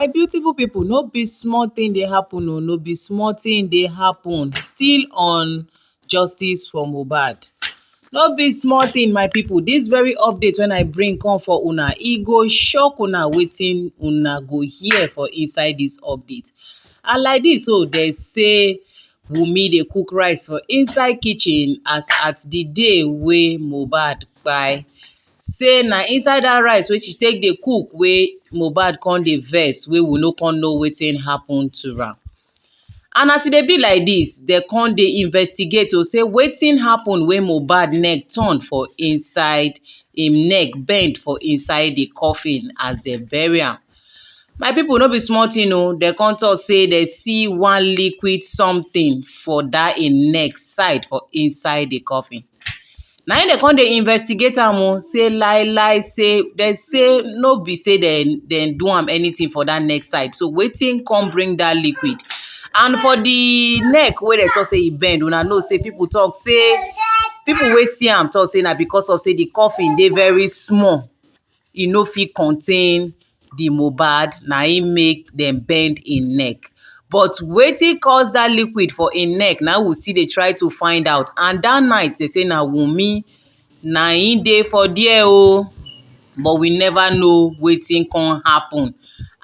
My beautiful people, no be small thing dey happen o, no be small thing dey happen. Still on justice for Mohbad. No be small thing, my people. This very update when I bring come for una, e go shock una wetin una go hear for inside this update. And like this, so they say Wunmi dey cook rice for inside kitchen as at the day wey Mohbad kpai. Say na inside that rice wey she take dey cook wey Mohbad come dey vex, wey we no come know wetin happen to am. And as e dey be like dis, dem come dey investigate to say wetin happen wey Mohbad neck turn for inside, im neck bend for inside the coffin as dem bury am. My people, no be small thing o. Dem come talk say dem see one liquid something for that im neck side for inside the coffin. Na im dem come dey investigate am o, say lie say dem say no be say dem do am anything for that neck side. So wetin come bring that liquid? And for the neck wey dem talk say e bend, una know say people talk say people wey see am talk say na because of say the coffin dey very small, e no fit contain the Mohbad, na im make dem bend im neck. But wetin cause that liquid for im neck, na we still dey try to find out. And that night they say na Wunmi na im dey for there o, but we never know wetin come happen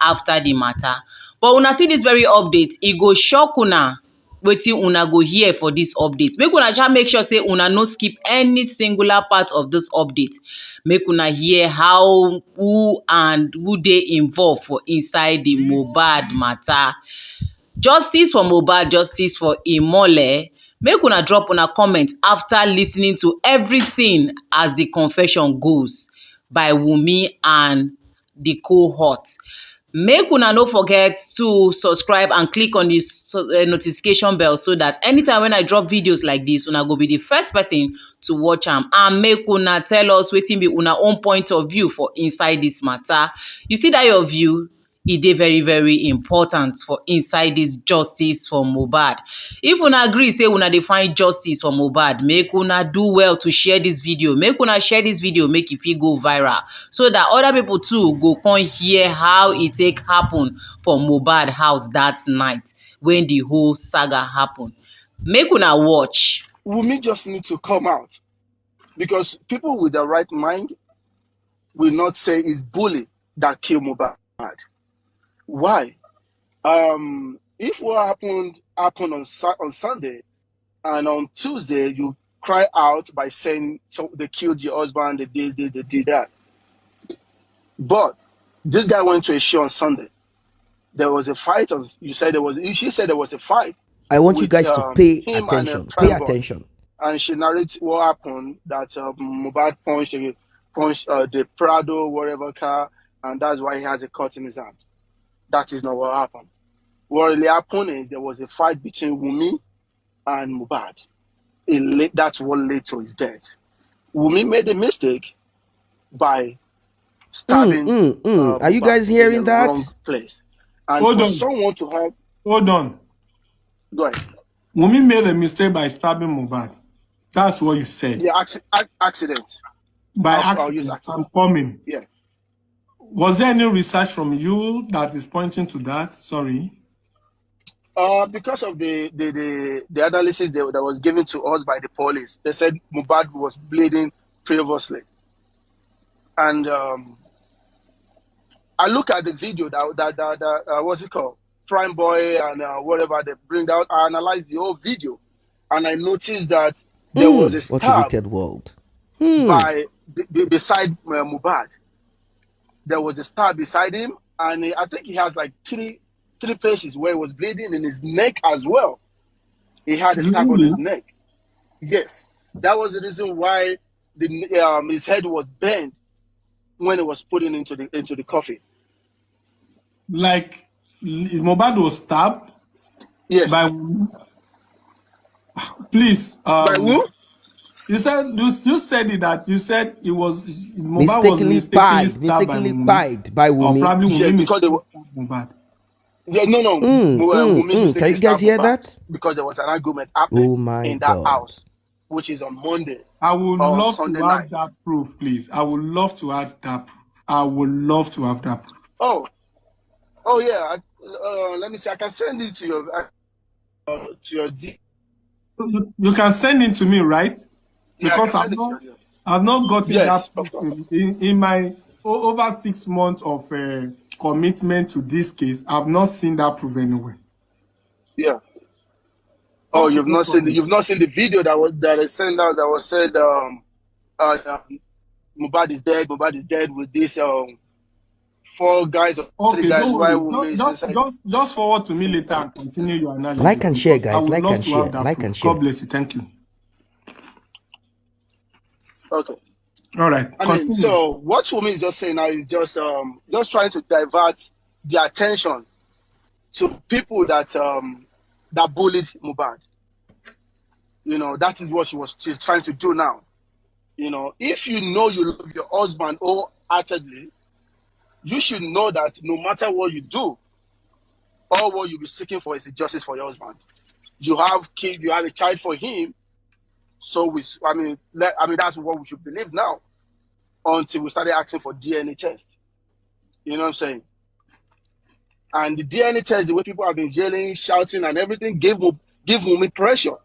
after the matter. But una see this very update, e go shock una wetin una go hear for this update. Make una just make sure say una no skip any singular part of this update. Make una hear how who dey involved for inside the Mohbad matter. Justice for Mohbad, justice for Imole. Make una drop una comment after listening to everything as the confession goes by Wunmi and the cohort. Make una no forget to subscribe and click on the notification bell so that anytime when I drop videos like this, una go be the first person to watch am. And make una tell us wetin be una own point of view for inside this matter. You see that your view? E dey very, very important for inside this justice for Mohbad. If una agree say una dey find justice for Mohbad, make una do well to share this video. Make una share this video, make e fit go viral, so that other people too go come hear how e take happen for Mohbad house that night when the whole saga happen. Make una watch. Wunmi just need to come out, because people with the right mind will not say it's bully that killed Mohbad. Why? If what happened on Sunday, and on Tuesday you cry out by saying they killed your husband, they did that. But this guy went to a show on Sunday. There was a fight. She said there was a fight. I want you guys to pay attention. Pay attention. And she narrates what happened, that Mohbad punched the Prado whatever car, and that's why he has a cut in his hand. That is not what happened. What really happened is there was a fight between Wunmi and Mohbad. That's what led to his death. Wunmi made a mistake by stabbing. Are you guys hearing that? Wrong place. And Hold for on. someone to have. Hold on. Go ahead. Wunmi made a mistake by stabbing Mohbad. That's what you said. Yeah, accident. By I'll use accident. accident. I'm coming. Yeah. Was there any research from you that is pointing to that? Sorry. Because of the analysis that was given to us by the police, they said Mohbad was bleeding previously, and I look at the video that what's it called, Prime Boy and whatever they bring out. I analyzed the whole video, and I noticed that there was a stab. What a wicked world. Beside Mohbad. There was a stab beside him, and I think he has like three places where he was bleeding in his neck as well. He had a stab on his neck. Yes, that was the reason why his head was bent when it was put into the coffin. Like Mohbad was stabbed. Yes. By please. By who? You said you said it, that you said it was Mohbad mistakenly spied by Wunmi. Or probably Wunmi, yeah, because they were Mohbad. Yeah, no. Can you guys hear that? Because there was an argument happening in that house, which is on Monday. I would love Sunday to have night. that proof, please. I would love to have that proof. I would love to have that proof. Oh, Oh yeah, let me see. I can send it to your D. You can send it to me, right? Yeah, I can Because send it to you. I've not gotten that Yes, of course. in my over 6 months of commitment to this case. I've not seen that proof anywhere. Yeah. Oh, Okay, you've no not seen problem. the video that I sent out that was said Mohbad is dead. Mohbad is dead with this 4 guys or 3 Okay, guys don't while worry. women is inside. Just forward to me later and continue your analysis Like and share, because I guys. would Like love and to share. have that Like proof. and share. God bless you. Thank you. Okay. All right. I mean, Continue. so what Wumi is just saying now is just trying to divert the attention to people that bullied Mohbad. You know, that is what she's trying to do now. You know, if you know you love your husband wholeheartedly, you should know that no matter what you do, all what you'll be seeking for is justice for your husband. You have kid, you have a child for him. So that's what we should believe now, until we started asking for DNA test. You know what I'm saying? And the DNA test, the way people have been yelling, shouting, and everything, give Wunmi pressure.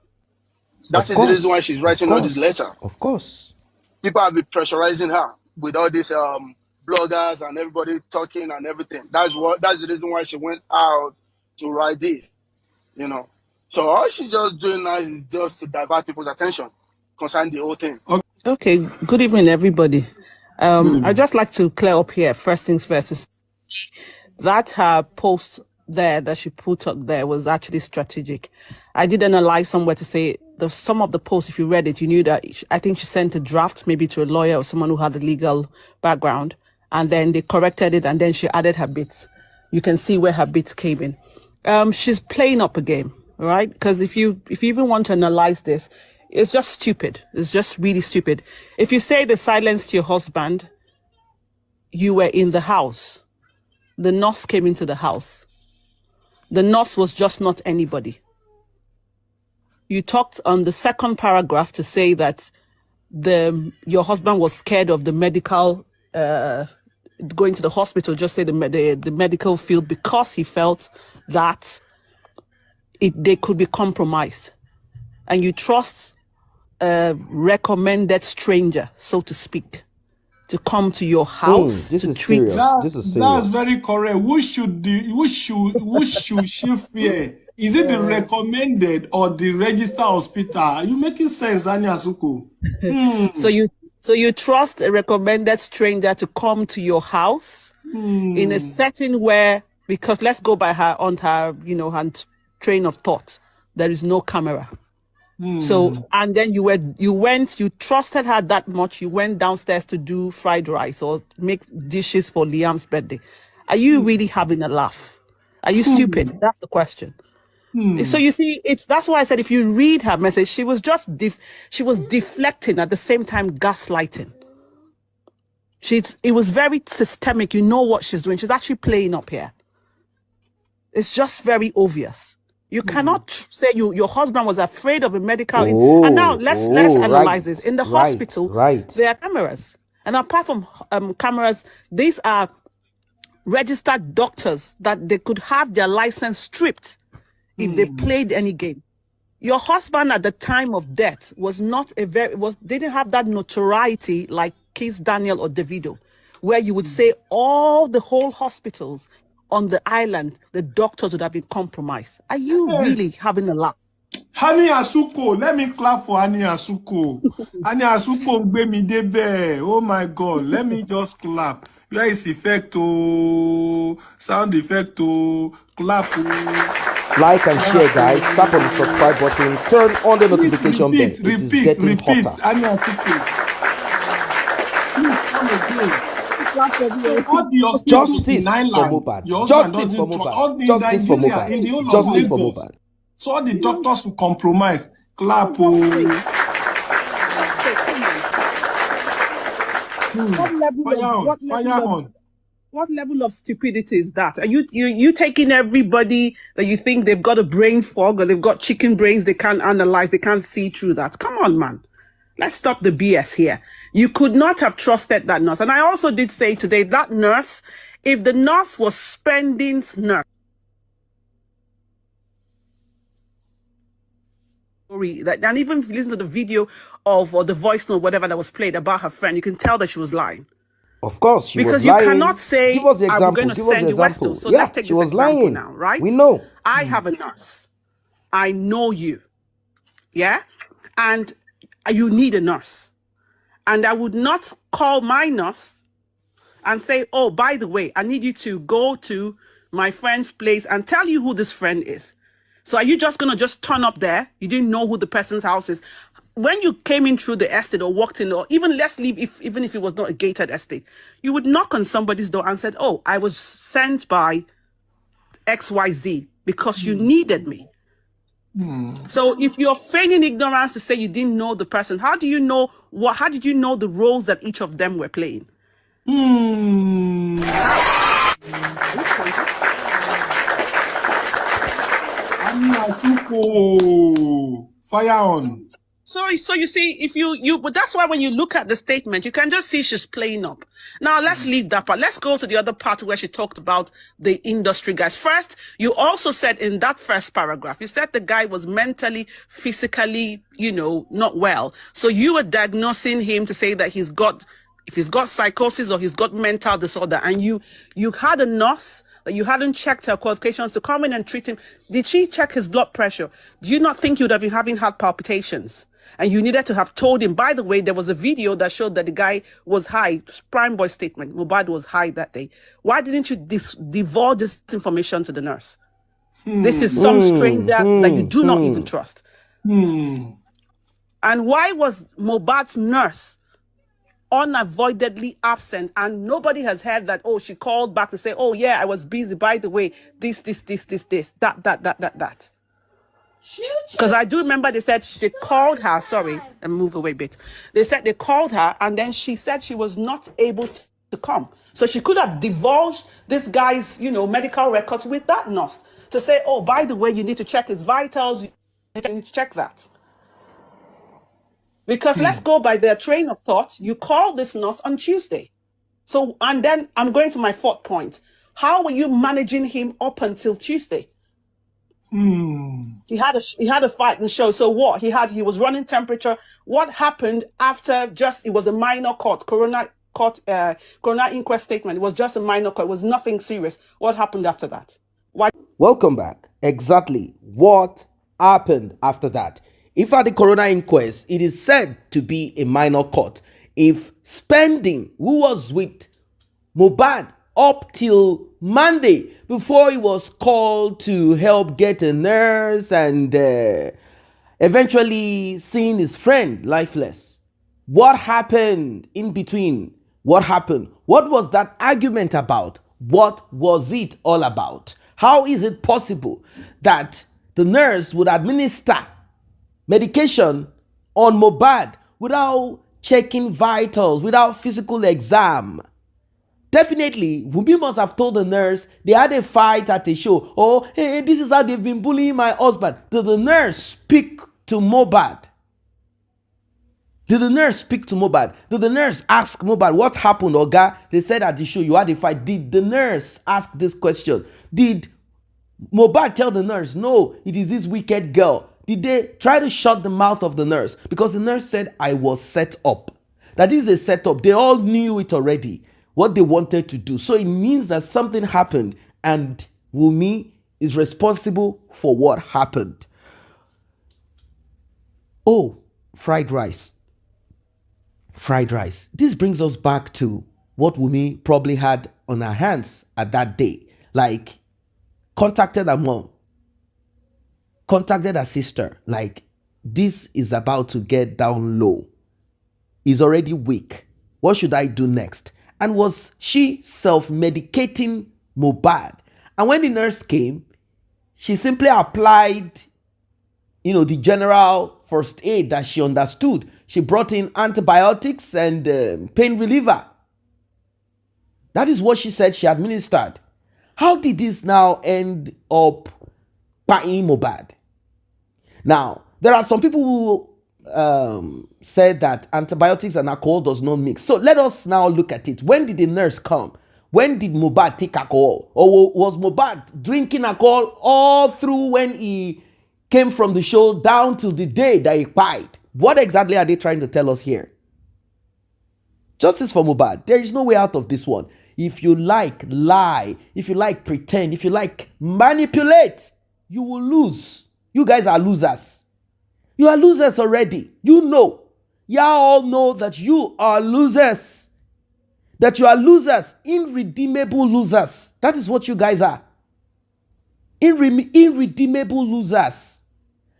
That Of is the reason why course. she's Of writing all this course. letter. Of course. People have been pressurizing her with all these bloggers and everybody talking and everything. That's the reason why she went out to write this. You know. So all she's just doing now is just to divert people's attention concerning the whole thing. Okay, good evening, everybody. I'd just like to clear up here, first things first, that her post there that she put up there was actually strategic. I did analyze somewhere to say some of the posts, if you read it, you knew that I think she sent a draft maybe to a lawyer or someone who had a legal background, and then they corrected it, and then she added her bits. You can see where her bits came in. She's playing up a game, right? Because if you even want to analyze this, it's just stupid. It's just really stupid. If you say they silenced your husband, you were in the house. The nurse came into the house. The nurse was just not anybody. You talked on the second paragraph to say that your husband was scared of the medical, going to the hospital, just say the medical field, because he felt that they could be compromised. And you trust a recommended stranger, so to speak, to come to your house This to is treat. serious. This is That's serious. very correct. Who should she fear? Is it the recommended or the registered hospital? Are you making sense, Anya Asuku? So you trust a recommended stranger to come to your house in a setting where, because let's go by her her train of thought, there is no camera. So, and then you trusted her that much. You went downstairs to do fried rice or make dishes for Liam's birthday. Are you really having a laugh? Are you stupid? That's the question. So you see, that's why I said, if you read her message, she was just she was deflecting, at the same time gaslighting. It was very systemic. You know what she's doing. She's actually playing up here. It's just very obvious. You cannot say your husband was afraid of a medical. And now let's analyze this. In the hospital, there are cameras. And apart from cameras, these are registered doctors that they could have their license stripped if they played any game. Your husband at the time of death didn't have that notoriety like Kiss Daniel or Davido, where you would say the whole hospitals on the island, the doctors would have been compromised. Are you really having a laugh? Hani Asuko, let me clap for Hani Asuko. Hani Asuko gbe mi debe. Oh my God, let me just clap. Where is effect sound effect clap. Like and share, guys. Tap on the subscribe button. Turn on the notification bell. It is getting hotter. Hani Asuko. Justice for Mohbad. Justice for Mohbad. Justice for Mohbad. Justice for Mohbad. So all the doctors who compromise, clap. What level of stupidity is that? Are you taking everybody that you think they've got a brain fog or they've got chicken brains, they can't analyze, they can't see through that? Come on, man. Let's stop the BS here. You could not have trusted that nurse. And I also did say today that nurse, if the nurse was spending nurse, and even if you listen to the video of or the voice note, whatever that was played about her friend, you can tell that she was lying. Of course, she because was you lying. cannot say, give us the example. I'm going to send you Westo. So yeah, let's take she this was example lying. now, right? We know. I have a nurse. I know you. Yeah? And you need a nurse. And I would not call my nurse and say, oh, by the way, I need you to go to my friend's place and tell you who this friend is. So are you just going to just turn up there? You didn't know who the person's house is. When you came in through the estate or walked in, or even let's leave, even if it was not a gated estate, you would knock on somebody's door and said, oh, I was sent by XYZ because you needed me. So if you're feigning ignorance to say you didn't know the person, how do you know how did you know the roles that each of them were playing? Fire on. So you see, if but that's why when you look at the statement, you can just see she's playing up. Now let's leave that part. Let's go to the other part where she talked about the industry guys. First, you also said in that first paragraph, you said the guy was mentally, physically, not well. So you were diagnosing him to say that if he's got psychosis or he's got mental disorder, and you had a nurse that you hadn't checked her qualifications to come in and treat him. Did she check his blood pressure? Do you not think you would have been having heart palpitations? And you needed to have told him, by the way, there was a video that showed that the guy was high. Prime Boy statement, mohbad was high that day. Why didn't you divulge this information to the nurse? This is some stranger that you do not even trust. And why was mohbad's nurse unavoidably absent, and nobody has heard that, oh, she called back to say, oh yeah, I was busy, by the way, this, that. Because I do remember they said she called her, sorry, and move away a bit. They said they called her and then she said she was not able to come. So she could have divulged this guy's, medical records with that nurse to say, oh, by the way, you need to check his vitals, you need to check that. Because let's go by their train of thought. You call this nurse on Tuesday. So, and then I'm going to my fourth point. How were you managing him up until Tuesday? He had a fight in the show. So what? He was running temperature. What happened after it was a minor corona inquest statement. It was just a minor court. It was nothing serious. What happened after that? Why? Welcome back. Exactly what happened after that? If at the coroner inquest, it is said to be a minor court. If spending, who was with mohbad up till Monday before he was called to help get a nurse and eventually seeing his friend lifeless. What happened in between? What happened? What was that argument about? What was it all about? How is it possible that the nurse would administer medication on mohbad without checking vitals, without physical exam? Definitely, Wunmi must have told the nurse they had a fight at a show. Oh, hey, this is how they've been bullying my husband. Did the nurse speak to mohbad? Did the nurse speak to mohbad? Did the nurse ask mohbad what happened, Oga? They said at the show you had a fight. Did the nurse ask this question? Did mohbad tell the nurse, no, it is this wicked girl? Did they try to shut the mouth of the nurse? Because the nurse said, I was set up. That is a setup. They all knew it already, what they wanted to do. So it means that something happened and Wunmi is responsible for what happened. Oh, fried rice. Fried rice. This brings us back to what Wunmi probably had on her hands at that day. Like, contacted her mom, contacted her sister, like, this is about to get down low. He's already weak. What should I do next? And was she self-medicating mohbad? And when the nurse came, she simply applied, the general first aid that she understood. She brought in antibiotics and pain reliever. That is what she said she administered. How did this now end up buying mohbad? Now, there are some people who said that antibiotics and alcohol does not mix. So let us now look at it. When did the nurse come? When did Mohbad take alcohol? Or was Mohbad drinking alcohol all through when he came from the show down to the day that he died? What exactly are they trying to tell us here? Justice for Mohbad. There is no way out of this one. If you like lie, if you like pretend, if you like manipulate, you will lose. You guys are losers. You are losers already. You know. Y'all all know that you are losers. That you are losers. Irredeemable losers. That is what you guys are. Irredeemable losers.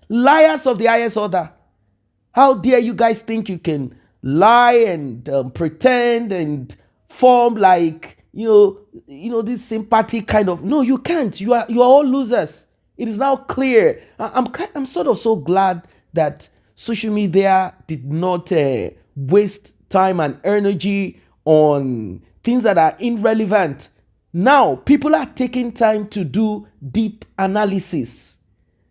Liars of the highest order. How dare you guys think you can lie and pretend and form like, this sympathy kind of. No, you can't. You are all losers. It is now clear. I'm sort of so glad that social media did not waste time and energy on things that are irrelevant. Now, people are taking time to do deep analysis.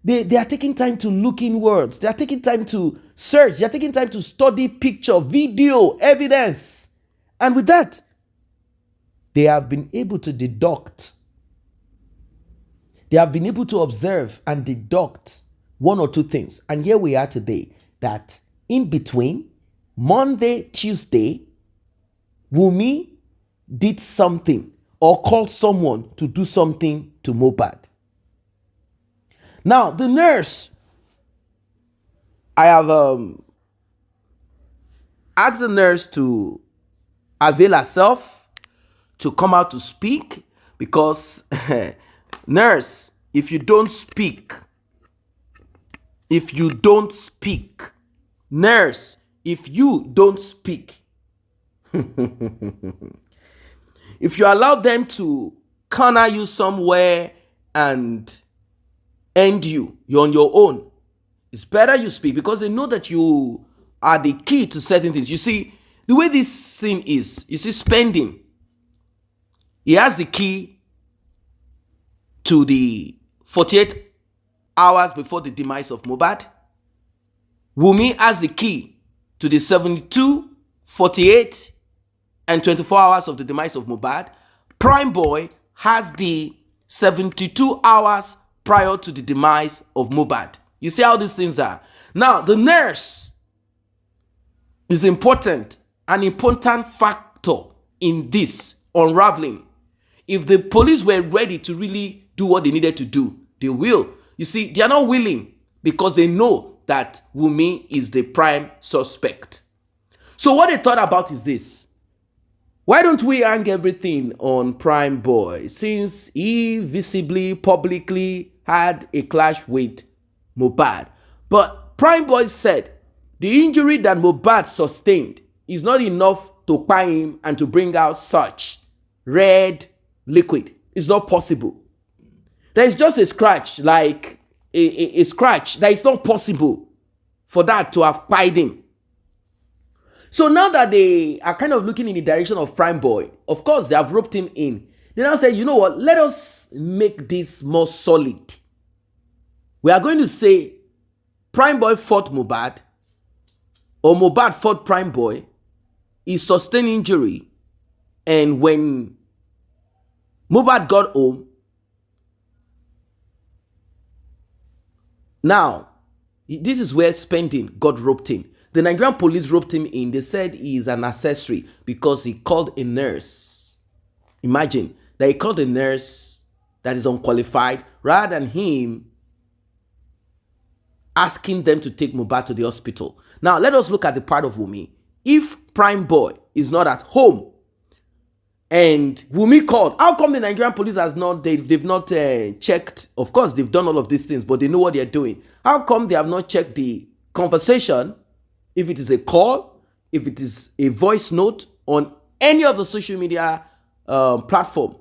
They are taking time to look inwards. They are taking time to search. They are taking time to study picture, video, evidence. And with that, they have been able to deduct. They have been able to observe and deduct one or two things. And here we are today, that in between Monday, Tuesday, Wunmi did something or called someone to do something to Mohbad. Now, the nurse, I have asked the nurse to avail herself to come out to speak, because nurse, if you don't speak, nurse, if you don't speak, if you allow them to corner you somewhere and end you, you're on your own. It's better you speak, because they know that you are the key to certain things. You see, the way this thing is, you see, spending, he has the key to the 48 hours before the demise of Mohbad. Wunmi has the key to the 72, 48, and 24 hours of the demise of Mohbad. Prime Boy has the 72 hours prior to the demise of Mohbad. You see how these things are. Now, the nurse is important, an important factor in this unraveling. If the police were ready to really do what they needed to do, they will. You see, they are not willing because they know that Wunmi is the prime suspect. So what they thought about is this. Why don't we hang everything on Prime Boy, since he visibly, publicly had a clash with Mohbad? But Prime Boy said the injury that Mohbad sustained is not enough to buy him and to bring out such red liquid. It's not possible. There is just a scratch, like a scratch. That is not possible for that to have pied him. So now that they are kind of looking in the direction of Prime Boy, of course, they have roped him in. They now say, you know what, let us make this more solid. We are going to say Prime Boy fought Mohbad, or Mohbad fought Prime Boy. He sustained injury, and when Mohbad got home, now, this is where spending got roped in. The Nigerian police roped him in. They said he is an accessory because he called a nurse. Imagine that he called a nurse that is unqualified rather than him asking them to take Mohbad to the hospital. Now, let us look at the part of Wunmi. If Prime Boy is not at home and Wunmi called, how come the Nigerian police has not, they've not checked? Of course, they've done all of these things, but they know what they're doing. How come they have not checked the conversation? If it is a call, if it is a voice note on any of the social media platform,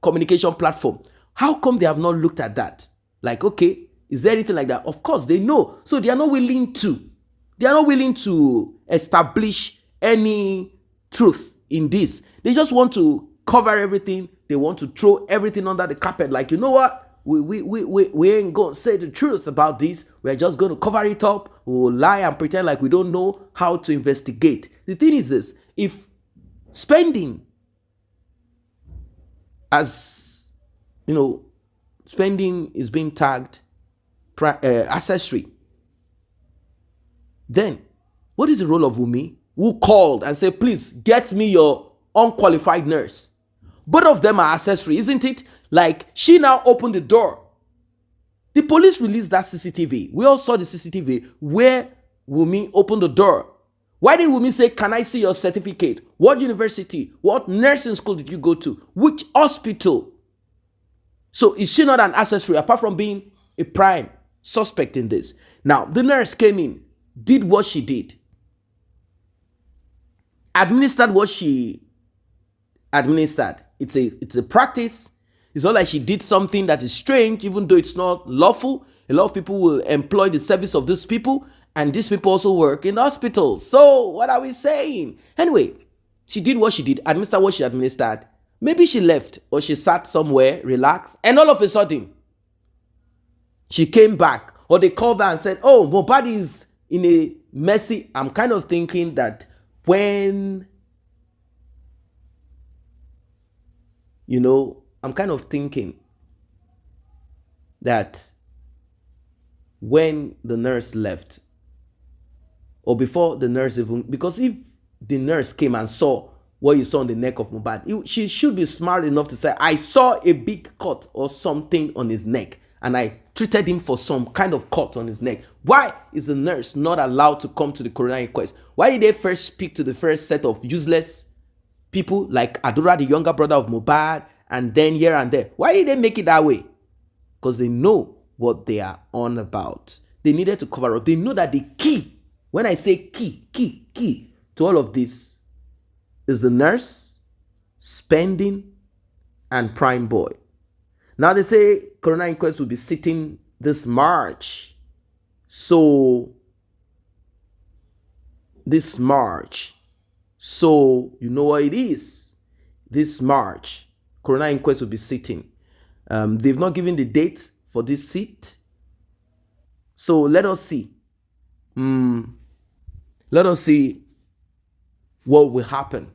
communication platform, how come they have not looked at that? Like, okay, is there anything like that? Of course, they know. So they are not willing to. They are not willing to establish any truth in this. They just want to cover everything. They want to throw everything under the carpet. Like, you know what? we ain't gonna say the truth about this. We're just gonna cover it up. We'll lie and pretend like we don't know how to investigate. The thing is this: if spending, as you know, spending is being tagged accessory, then what is the role of Wunmi, who called and said, please get me your unqualified nurse? Both of them are accessory, isn't it? Like, she now opened the door. The police released that CCTV. We all saw the CCTV where Wunmi opened the door. Why didn't Wunmi say, can I see your certificate? What university? What nursing school did you go to? Which hospital? So is she not an accessory apart from being a prime suspect in this? Now, the nurse came in, did what she did, administered what she administered. It's a practice. It's not like she did something that is strange, even though it's not lawful. A lot of people will employ the service of these people, and these people also work in hospitals. So what are we saying? Anyway, she did what she did, administered what she administered. Maybe she left or she sat somewhere, relaxed, and all of a sudden, she came back, or they called her and said, oh, Mohbad is in a messy. I'm kind of thinking that when, I'm kind of thinking that when the nurse left, or before the nurse even, because if the nurse came and saw what you saw on the neck of Mohbad, she should be smart enough to say, I saw a big cut or something on his neck, and I treated him for some kind of cut on his neck. Why is the nurse not allowed to come to the coroner inquest? Why did they first speak to the first set of useless people like Adura, the younger brother of Mohbad, and then here and there? Why did they make it that way? Because they know what they are on about. They needed to cover up. They know that the key, when I say key to all of this, is the nurse, spending, and prime boy. Now they say coroner inquest will be sitting this March. So this March. So you know what it is. This March, coroner inquest will be sitting. They've not given the date for this seat. So let us see. Let us see what will happen